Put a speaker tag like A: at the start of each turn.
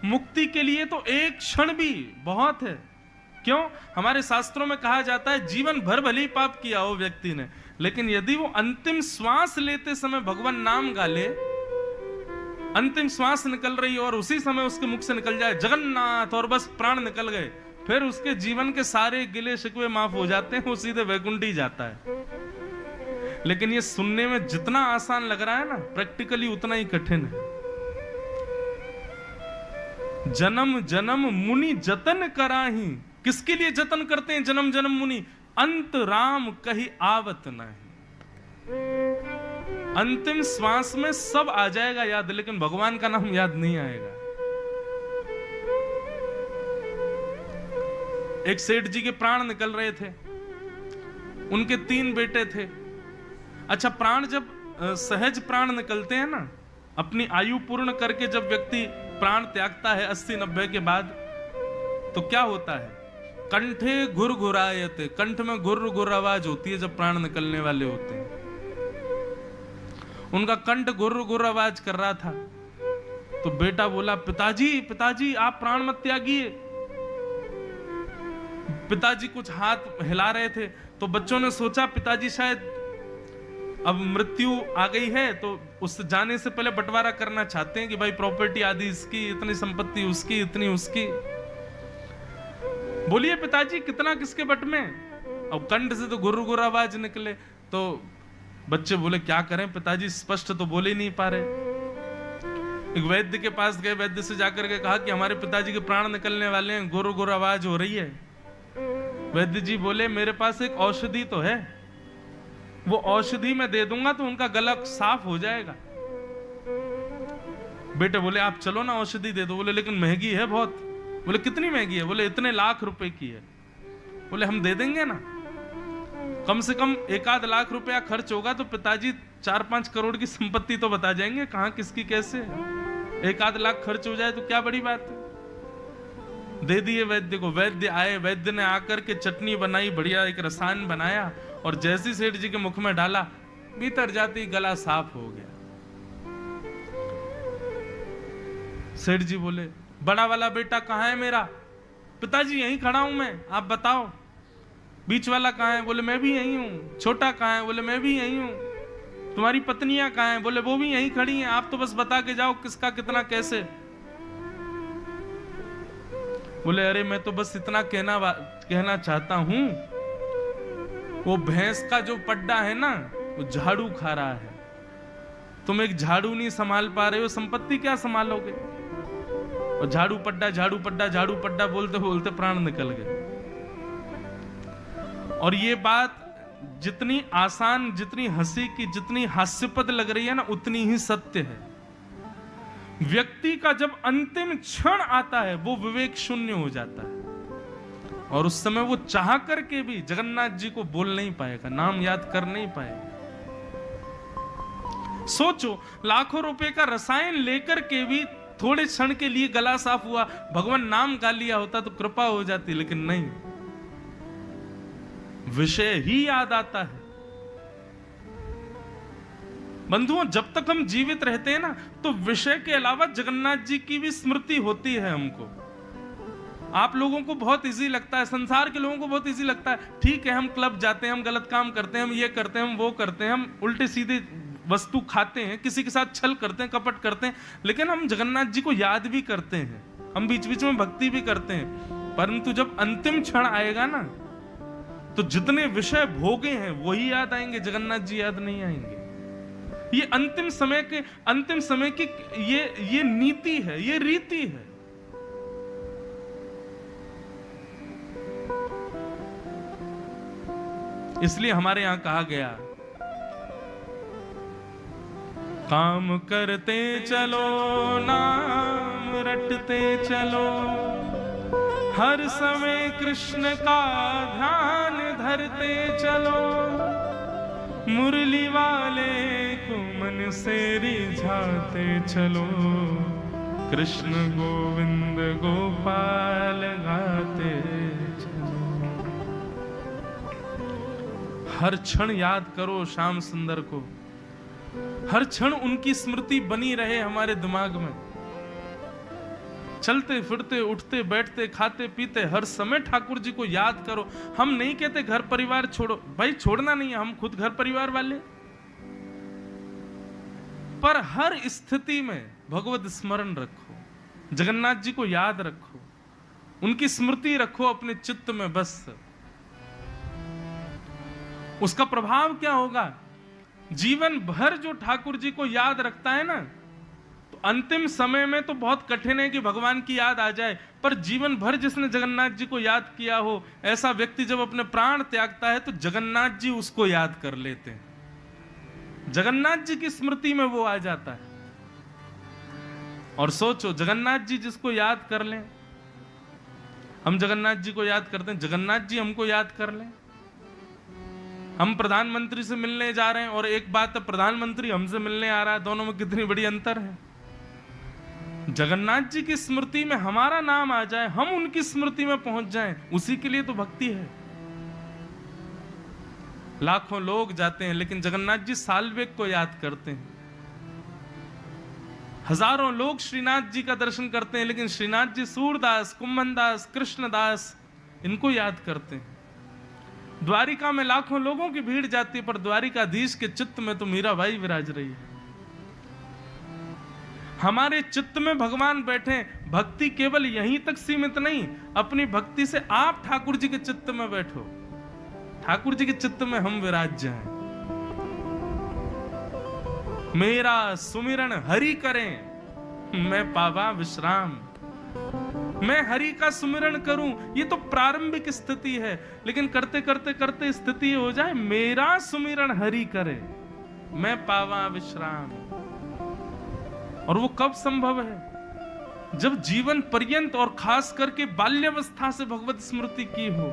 A: मुक्ति के लिए तो एक क्षण भी बहुत है। क्यों? हमारे शास्त्रों में कहा जाता है जीवन भर भले ही पाप किया हो व्यक्ति ने, लेकिन यदि वो अंतिम श्वास लेते समय भगवान नाम गा ले, अंतिम श्वास निकल रही और उसी समय उसके मुख से निकल जाए जगन्नाथ और बस प्राण निकल गए, फिर उसके जीवन के सारे गिले शिकवे माफ हो जाते हैं, वो सीधे वैकुंठ ही जाता है। लेकिन ये सुनने में जितना आसान लग रहा है ना, प्रैक्टिकली उतना ही कठिन है। जन्म जन्म मुनि जतन कराही, किसके लिए जतन करते हैं जन्म जन्म मुनि? अंत राम कहीं आवत नहीं। अंतिम श्वास में सब आ जाएगा याद, लेकिन भगवान का नाम याद नहीं आएगा। एक सेठ जी के प्राण निकल रहे थे, उनके 3 बेटे थे। अच्छा, प्राण जब सहज प्राण निकलते हैं ना, अपनी आयु पूर्ण करके जब व्यक्ति प्राण त्यागता है 80-90 के बाद, तो क्या होता है? कंठे घुर घुरायते, कंठ में घुर घुर आवाज होती है जब प्राण निकलने वाले होते हैं। उनका कंठ घुर घुर आवाज कर रहा था, तो बेटा बोला, पिताजी पिताजी आप प्राण मत त्यागिए। पिताजी कुछ हाथ हिला रहे थे, तो बच्चों ने सोचा पिताजी शायद अब मृत्यु आ गई है, तो उस जाने से पहले बंटवारा करना चाहते हैं कि भाई प्रॉपर्टी आदि इसकी, इतनी संपत्ति उसकी, इतनी उसकी। बोलिए पिताजी कितना किसके बट में? अब कंठ से तो गुर्र गुर्र आवाज निकले, तो बच्चे बोले क्या करें पिताजी, स्पष्ट तो बोले ही नहीं पा रहे। एक वैद्य के पास गए, वैद्य से जाकर के कहा कि हमारे पिताजी के प्राण निकलने वाले हैं, गुर्र गुर्र आवाज हो रही है। वैद्य जी बोले मेरे पास एक औषधि तो है, वो औषधि मैं दे दूंगा तो उनका गला साफ हो जाएगा। बेटे बोले आप चलो ना औषधि दे दो। बोले लेकिन महंगी है बहुत। बोले कितनी महंगी है? बोले इतने लाख रुपए की है। बोले हम दे देंगे ना, कम से कम 1-8 लाख रुपया खर्च होगा तो पिताजी 4-5 करोड़ की संपत्ति तो बता जाएंगे कहां किसकी कैसे। 1-8 लाख खर्च हो जाए तो क्या बड़ी बात है। दे दिए वैद्य को। वैद्य आए, वैद्य ने आकर के चटनी बनाई, बढ़िया एक रसायन बनाया, और जैसी सेठ जी के मुख में डाला, भीतर जाती गला साफ हो गया। सेठ जी बोले बड़ा वाला बेटा कहाँ है मेरा? पिताजी यहीं खड़ा हूं मैं, आप बताओ। बीच वाला कहाँ है? बोले मैं भी यहीं हूं। छोटा कहाँ है? बोले मैं भी यहीं हूं। तुम्हारी पत्नियां कहाँ हैं? बोले वो भी यहीं खड़ी हैं, आप तो बस बता के जाओ किसका कितना कैसे। बोले अरे मैं तो बस इतना कहना चाहता हूं, वो भैंस का जो पड्डा है ना, वो झाड़ू खा रहा है। तुम एक झाड़ू नहीं संभाल पा रहे हो, संपत्ति क्या संभालोगे? और झाड़ू पड्डा झाड़ू पड्डा झाड़ू पड्डा बोलते बोलते प्राण निकल गए। और ये बात जितनी आसान, जितनी हंसी की, जितनी हास्यपद लग रही है ना, उतनी ही सत्य है। व्यक्ति का जब अंतिम क्षण आता है वो विवेक शून्य हो जाता है, और उस समय वो चाह करके भी जगन्नाथ जी को बोल नहीं पाएगा, नाम याद कर नहीं पाएगा। सोचो, लाखों रुपए का रसायन लेकर के भी थोड़े क्षण के लिए गला साफ हुआ, भगवान नाम गा लिया होता तो कृपा हो जाती, लेकिन नहीं, विषय ही याद आता है। बंधुओं, जब तक हम जीवित रहते हैं ना, तो विषय के अलावा जगन्नाथ जी की भी स्मृति होती है हमको। आप लोगों को बहुत इजी लगता है, संसार के लोगों को बहुत इजी लगता है, ठीक है हम क्लब जाते हैं, हम गलत काम करते हैं, हम ये करते हैं, हम वो करते हैं, हम उल्टे सीधे वस्तु खाते हैं, किसी के साथ छल करते हैं, कपट करते हैं, लेकिन हम जगन्नाथ जी को याद भी करते हैं, हम बीच बीच में भक्ति भी करते हैं। परंतु जब अंतिम क्षण आएगा ना, तो जितने विषय भोगे हैं वही याद आएंगे, जगन्नाथ जी याद नहीं आएंगे। ये अंतिम समय की ये नीति है, ये रीति है। इसलिए हमारे यहां कहा गया, काम करते चलो, नाम रटते चलो, हर समय कृष्ण का ध्यान धरते चलो, मुरली वाले को मन से रिझाते चलो, कृष्ण गोविंद गोपाल गाते चलो। हर क्षण याद करो श्याम सुंदर को, हर क्षण उनकी स्मृति बनी रहे हमारे दिमाग में। चलते फिरते उठते बैठते खाते पीते हर समय ठाकुर जी को याद करो। हम नहीं कहते घर परिवार छोड़ो, भाई छोड़ना नहीं है, हम खुद घर परिवार वाले, पर हर स्थिति में भगवत स्मरण रखो, जगन्नाथ जी को याद रखो, उनकी स्मृति रखो अपने चित्त में बस। उसका प्रभाव क्या होगा? जीवन भर जो ठाकुर जी को याद रखता है ना, तो अंतिम समय में तो बहुत कठिन है कि भगवान की याद आ जाए, पर जीवन भर जिसने जगन्नाथ जी को याद किया हो, ऐसा व्यक्ति जब अपने प्राण त्यागता है तो जगन्नाथ जी उसको याद कर लेते हैं, जगन्नाथ जी की स्मृति में वो आ जाता है। और सोचो, जगन्नाथ जी जिसको याद कर लें, हम जगन्नाथ जी को याद करते हैं, जगन्नाथ जी हमको याद कर लें। हम प्रधानमंत्री से मिलने जा रहे हैं और एक बात है, प्रधानमंत्री हमसे मिलने आ रहा है, दोनों में कितनी बड़ी अंतर है। जगन्नाथ जी की स्मृति में हमारा नाम आ जाए, हम उनकी स्मृति में पहुंच जाएं, उसी के लिए तो भक्ति है। लाखों लोग जाते हैं लेकिन जगन्नाथ जी साल्वेक को याद करते हैं। हजारों लोग श्रीनाथ जी का दर्शन करते हैं लेकिन श्रीनाथ जी सूरदास, कुंभनदास, कृष्णदास इनको याद करते हैं। द्वारिका में लाखों लोगों की भीड़ जाती है पर द्वारिकाधीश के चित्त में तो मीराबाई विराज रही है। हमारे चित्त में भगवान बैठे। भक्ति केवल यहीं तक सीमित नहीं, अपनी भक्ति से आप ठाकुर जी के चित्त में बैठो, ठाकुर जी के चित्त में हम विराज जाएं। मेरा सुमिरन हरि करें मैं पावा विश्राम, मैं हरि का सुमिरन करूं, ये तो प्रारंभिक स्थिति है, लेकिन करते करते करते स्थिति हो जाए मेरा सुमिरन हरि करे मैं पावा विश्राम। और वो कब संभव है? जब जीवन पर्यंत और खास करके बाल्यावस्था से भगवत स्मृति की हो,